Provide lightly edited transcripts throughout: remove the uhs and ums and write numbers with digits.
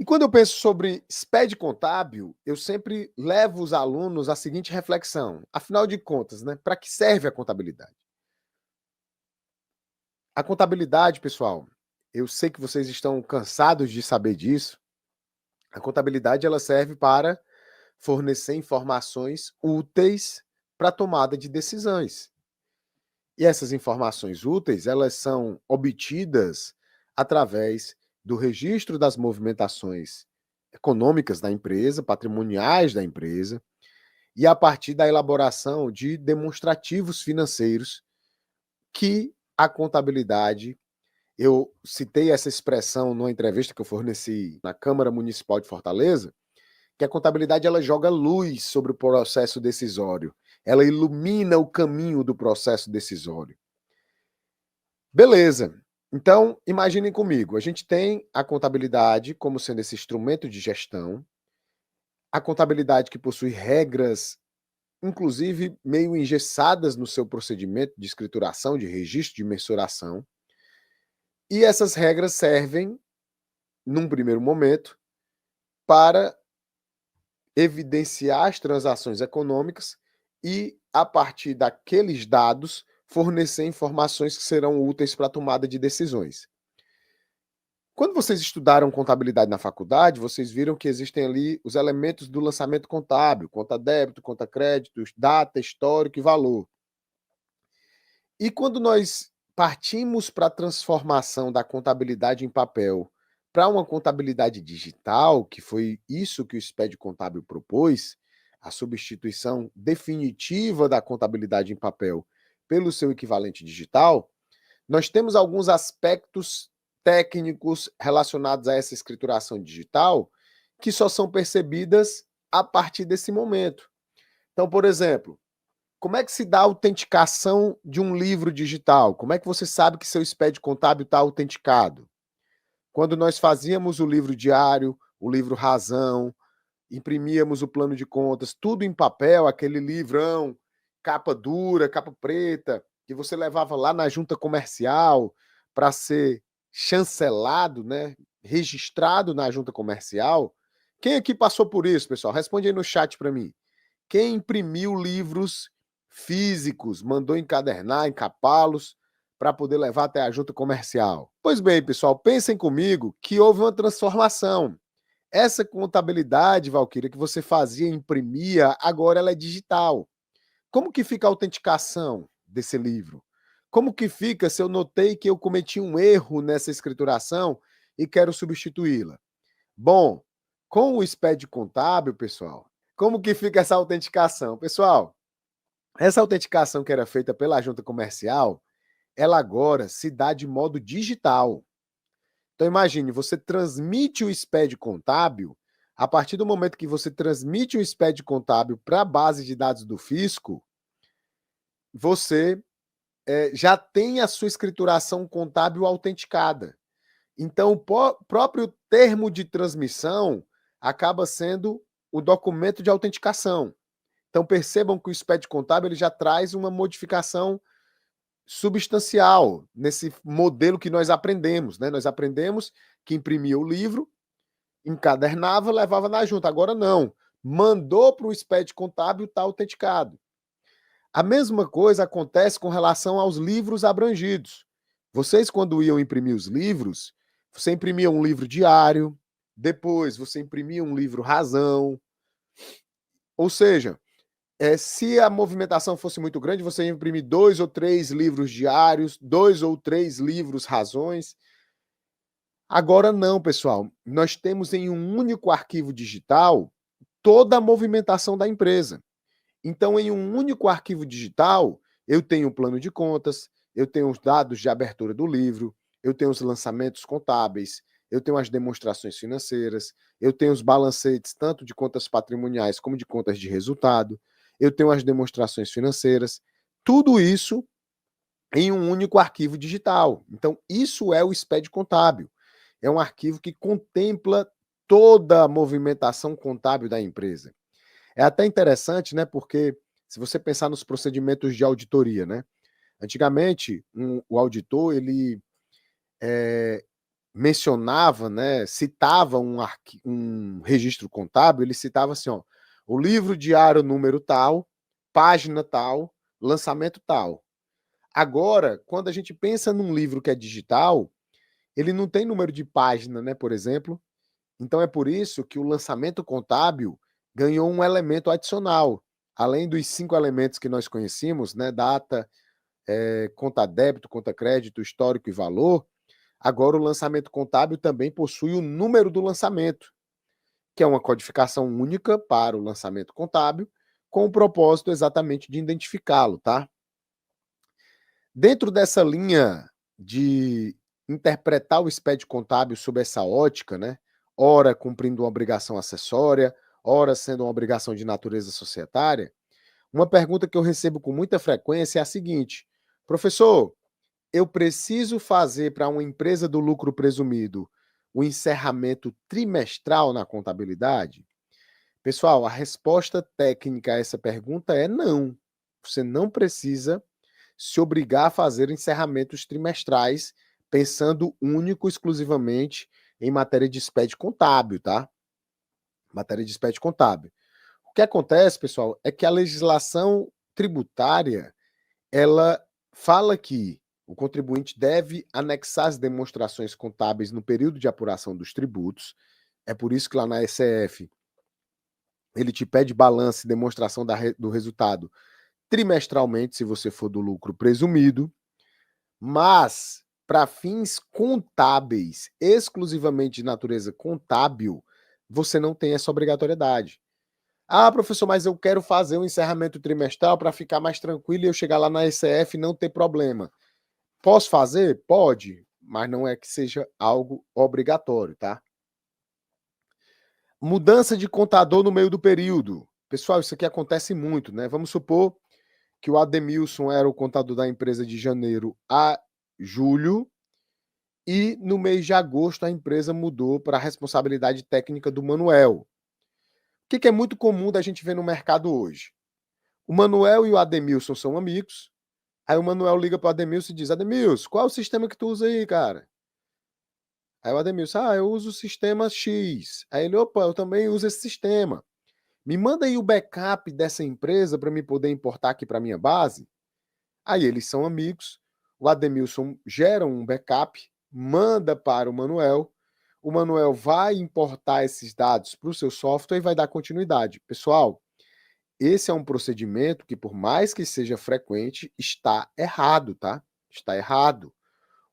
E quando eu penso sobre SPED contábil, eu sempre levo os alunos à seguinte reflexão: afinal de contas, né, para que serve a contabilidade? A contabilidade, pessoal, eu sei que vocês estão cansados de saber disso. A contabilidade ela serve para fornecer informações úteis para a tomada de decisões. E essas informações úteis, elas são obtidas através do registro das movimentações econômicas da empresa, patrimoniais da empresa, e a partir da elaboração de demonstrativos financeiros que a contabilidade, eu citei essa expressão numa entrevista que eu forneci na Câmara Municipal de Fortaleza, que a contabilidade ela joga luz sobre o processo decisório, ela ilumina o caminho do processo decisório. Beleza. Então, imaginem comigo, a gente tem a contabilidade como sendo esse instrumento de gestão, a contabilidade que possui regras, inclusive meio engessadas no seu procedimento de escrituração, de registro, de mensuração, e essas regras servem, num primeiro momento, para evidenciar as transações econômicas e, a partir daqueles dados, fornecer informações que serão úteis para a tomada de decisões. Quando vocês estudaram contabilidade na faculdade, vocês viram que existem ali os elementos do lançamento contábil, conta débito, conta crédito, data, histórico e valor. E quando nós partimos para a transformação da contabilidade em papel para uma contabilidade digital, que foi isso que o SPED Contábil propôs, a substituição definitiva da contabilidade em papel pelo seu equivalente digital, nós temos alguns aspectos técnicos relacionados a essa escrituração digital que só são percebidas a partir desse momento. Então, por exemplo, como é que se dá a autenticação de um livro digital? Como é que você sabe que seu SPED contábil está autenticado? Quando nós fazíamos o livro diário, o livro razão, imprimíamos o plano de contas, tudo em papel, aquele livrão, capa dura, capa preta, que você levava lá na junta comercial para ser chancelado, né, registrado na junta comercial. Quem aqui passou por isso, pessoal? Responde aí no chat para mim. Quem imprimiu livros físicos, mandou encadernar, encapá-los, para poder levar até a junta comercial? Pois bem, pessoal, pensem comigo que houve uma transformação. Essa contabilidade, Valquíria, que você fazia, imprimia, agora ela é digital. Como que fica a autenticação desse livro? Como que fica se eu notei que eu cometi um erro nessa escrituração e quero substituí-la? Bom, com o SPED contábil, pessoal, como que fica essa autenticação? Pessoal, essa autenticação que era feita pela junta comercial, ela agora se dá de modo digital. Então imagine, você transmite o SPED contábil, a partir do momento que você transmite o SPED contábil para a base de dados do fisco, você já tem a sua escrituração contábil autenticada. Então, o próprio termo de transmissão acaba sendo o documento de autenticação. Então, percebam que o SPED contábil ele já traz uma modificação substancial nesse modelo que nós aprendemos, né? Nós aprendemos que imprimia o livro, encadernava, levava na junta. Agora não. Mandou para o SPED contábil, está autenticado. A mesma coisa acontece com relação aos livros abrangidos. Vocês, quando iam imprimir os livros, você imprimia um livro diário, depois você imprimia um livro razão. Ou seja, se a movimentação fosse muito grande, você ia imprimir 2 ou 3 livros diários, 2 ou 3 livros razões. Agora não, pessoal. Nós temos em um único arquivo digital toda a movimentação da empresa. Então, em um único arquivo digital, eu tenho o plano de contas, eu tenho os dados de abertura do livro, eu tenho os lançamentos contábeis, eu tenho as demonstrações financeiras, eu tenho os balancetes tanto de contas patrimoniais como de contas de resultado, eu tenho as demonstrações financeiras, tudo isso em um único arquivo digital. Então, isso é o SPED contábil. É um arquivo que contempla toda a movimentação contábil da empresa. É até interessante, né? Porque se você pensar nos procedimentos de auditoria, né? Antigamente, o auditor, ele mencionava, né, citava um registro contábil, ele citava assim, ó, o livro diário número tal, página tal, lançamento tal. Agora, quando a gente pensa num livro que é digital, ele não tem número de página, né, por exemplo. Então é por isso que o lançamento contábil ganhou um elemento adicional. Além dos 5 elementos que nós conhecemos, né, data, conta débito, conta crédito, histórico e valor, agora o lançamento contábil também possui o número do lançamento, que é uma codificação única para o lançamento contábil, com o propósito exatamente de identificá-lo, tá? Dentro dessa linha de interpretar o SPED contábil sob essa ótica, né, ora cumprindo uma obrigação acessória, ora sendo uma obrigação de natureza societária, uma pergunta que eu recebo com muita frequência é a seguinte: professor, eu preciso fazer para uma empresa do lucro presumido o encerramento trimestral na contabilidade? Pessoal, a resposta técnica a essa pergunta é não. Você não precisa se obrigar a fazer encerramentos trimestrais, pensando único exclusivamente em matéria de SPED contábil, tá? Matéria de SPED contábil. O que acontece, pessoal, é que a legislação tributária, ela fala que o contribuinte deve anexar as demonstrações contábeis no período de apuração dos tributos. É por isso que lá na SEF ele te pede balanço e demonstração do resultado trimestralmente, se você for do lucro presumido, mas para fins contábeis, exclusivamente de natureza contábil, você não tem essa obrigatoriedade. Ah, professor, mas eu quero fazer um encerramento trimestral para ficar mais tranquilo e eu chegar lá na ECF e não ter problema. Posso fazer? Pode, mas não é que seja algo obrigatório, tá? Mudança de contador no meio do período. Pessoal, isso aqui acontece muito, né? Vamos supor que o Ademilson era o contador da empresa de janeiro a julho e no mês de agosto a empresa mudou para a responsabilidade técnica do Manuel. O que é muito comum da gente ver no mercado hoje? O Manuel e o Ademilson são amigos. Aí o Manuel liga para o Ademilson e diz: Ademilson, qual é o sistema que tu usa aí, cara? Aí o Ademilson: eu uso o sistema X. Aí ele: opa, eu também uso esse sistema. Me manda aí o backup dessa empresa para me poder importar aqui para minha base. Aí eles são amigos. O Ademilson gera um backup, manda para o Manuel vai importar esses dados para o seu software e vai dar continuidade. Pessoal, esse é um procedimento que, por mais que seja frequente, está errado, tá? Está errado.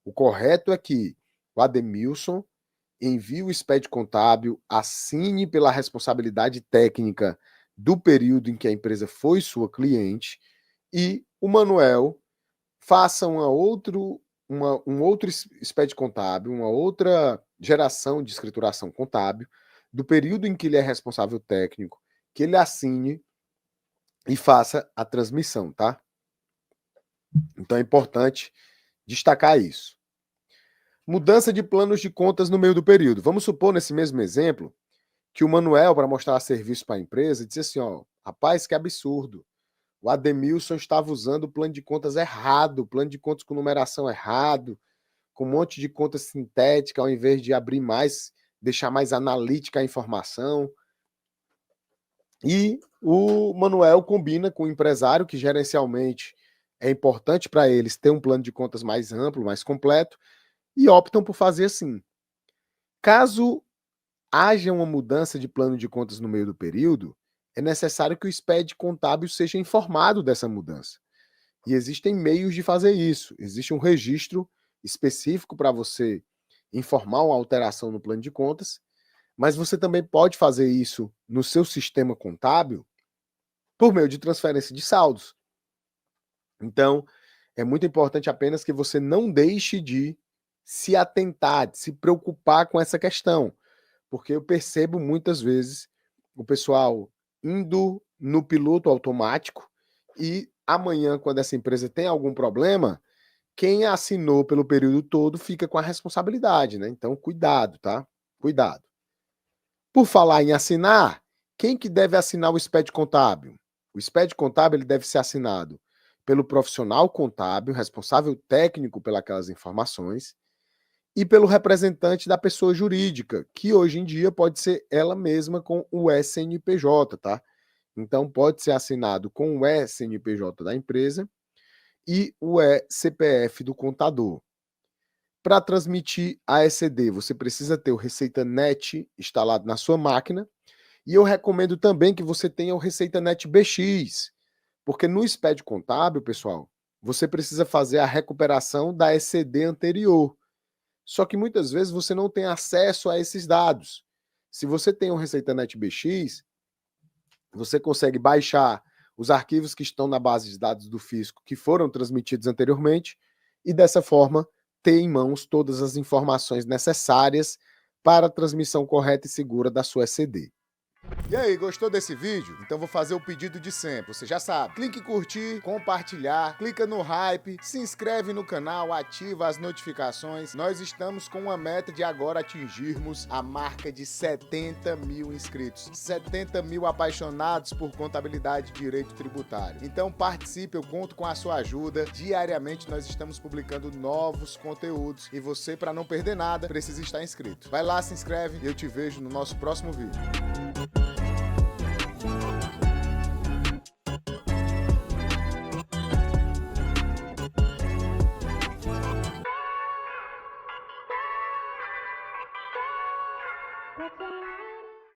O correto é que o Ademilson envie o SPED contábil, assine pela responsabilidade técnica do período em que a empresa foi sua cliente e o Manuel faça um outro SPED contábil, uma outra geração de escrituração contábil do período em que ele é responsável técnico, que ele assine e faça a transmissão, tá? Então é importante destacar isso. Mudança de planos de contas no meio do período. Vamos supor, nesse mesmo exemplo, que o Manuel, para mostrar serviço para a empresa, disse assim: ó, rapaz, que absurdo. O Ademilson estava usando o plano de contas errado, plano de contas com numeração errado, com um monte de conta sintética, ao invés de abrir mais, deixar mais analítica a informação. E o Manuel combina com o empresário, que gerencialmente é importante para eles ter um plano de contas mais amplo, mais completo, e optam por fazer assim. Caso haja uma mudança de plano de contas no meio do período, é necessário que o SPED contábil seja informado dessa mudança. E existem meios de fazer isso. Existe um registro específico para você informar uma alteração no plano de contas, mas você também pode fazer isso no seu sistema contábil por meio de transferência de saldos. Então, é muito importante apenas que você não deixe de se atentar, de se preocupar com essa questão, porque eu percebo muitas vezes o pessoal indo no piloto automático e amanhã, quando essa empresa tem algum problema, quem assinou pelo período todo fica com a responsabilidade, né? Então, cuidado, tá? Cuidado. Por falar em assinar, quem que deve assinar o SPED contábil? O SPED contábil ele deve ser assinado pelo profissional contábil, responsável técnico pelas informações, e pelo representante da pessoa jurídica, que hoje em dia pode ser ela mesma com o SNPJ, tá? Então pode ser assinado com o SNPJ da empresa e o CPF do contador. Para transmitir a ECD, você precisa ter o Receita Net instalado na sua máquina, e eu recomendo também que você tenha o Receita Net BX, porque no SPED contábil, pessoal, você precisa fazer a recuperação da ECD anterior. Só que muitas vezes você não tem acesso a esses dados. Se você tem um Receita Net BX, você consegue baixar os arquivos que estão na base de dados do fisco que foram transmitidos anteriormente e dessa forma ter em mãos todas as informações necessárias para a transmissão correta e segura da sua ECD. E aí, gostou desse vídeo? Então vou fazer o pedido de sempre, você já sabe. Clique em curtir, compartilhar, clica no hype, se inscreve no canal, ativa as notificações. Nós estamos com uma meta de agora atingirmos a marca de 70 mil inscritos. 70 mil apaixonados por contabilidade e direito tributário. Então participe, eu conto com a sua ajuda. Diariamente nós estamos publicando novos conteúdos e você, para não perder nada, precisa estar inscrito. Vai lá, se inscreve e eu te vejo no nosso próximo vídeo. Thank you.